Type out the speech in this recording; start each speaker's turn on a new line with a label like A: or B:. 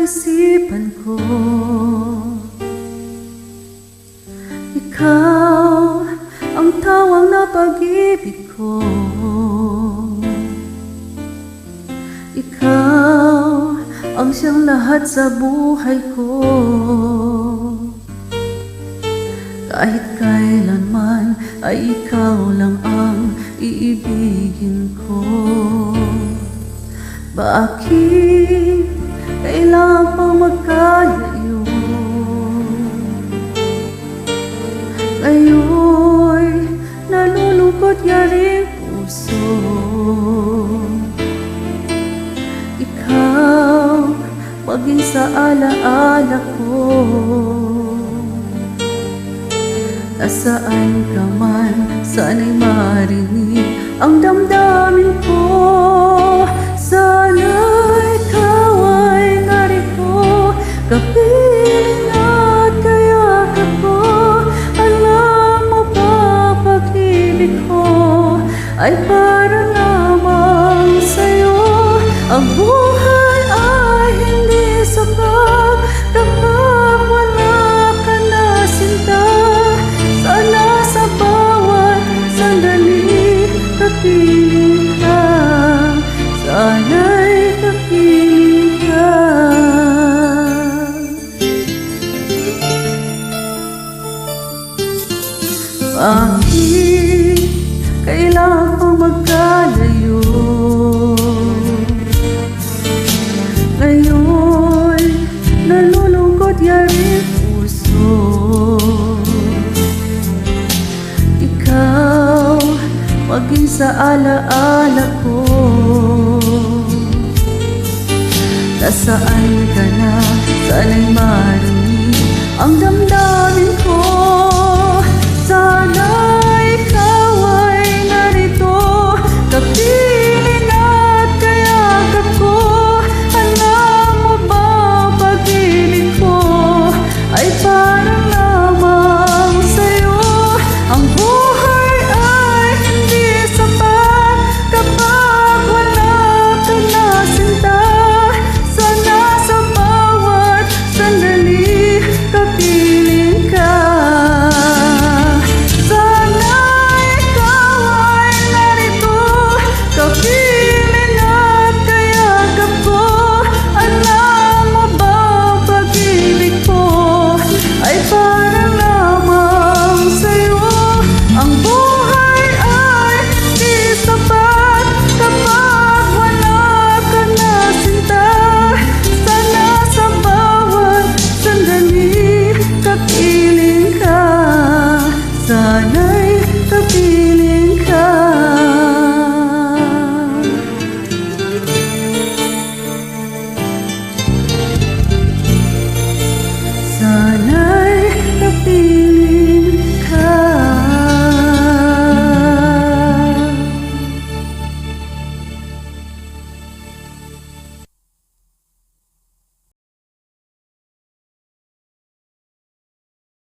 A: isipan ko. Ikaw ang tawang na pag-ibig ko. Ikaw ang siyang lahat sa buhay ko. Kahit kailanman ay ikaw lang ang iibigin ko. Bakit kailangan pang magkalayo? Ngayon'y nalulungkot yaring puso. Ikaw maging sa alaala ko. Nasaan ka man, sana'y marinig ang damdamin ko. Sana'y ikaw ay narito, kapiling at kayakap ko. Alam mo ba, pag-ibig ko ay para lamang sa'yo. Ang buhay ay hindi sapat kapag wala ka na sinta. Sana sa bawat sandali kapiling ka. Sana'y kapiling ka. Bakit kailangan pang magkalayo? Ngayon nalulungkot yaring puso. Ikaw maging sa alaala ko. Nasaan ka na, sana'y marinig ang damdamin ko. Sana ikaw ay narito, kapiling at kayakap ko. Alam mo ba, pag-ibig ko ay parang lamang sa'yo. Ang buhay ay hindi sapat kapag wala ka na sinta. Sana sa bawat sandali kapiling ka. Sana ikaw ay narito, kapiling at kayakap ko. Alam mo ba, pag-ibig ko ay parang lamang sa'yo. Ang buhay ay di sapat kapag wala ka na sinta. Sana sa bawat sandali kapiling ka. Sana'y kapiling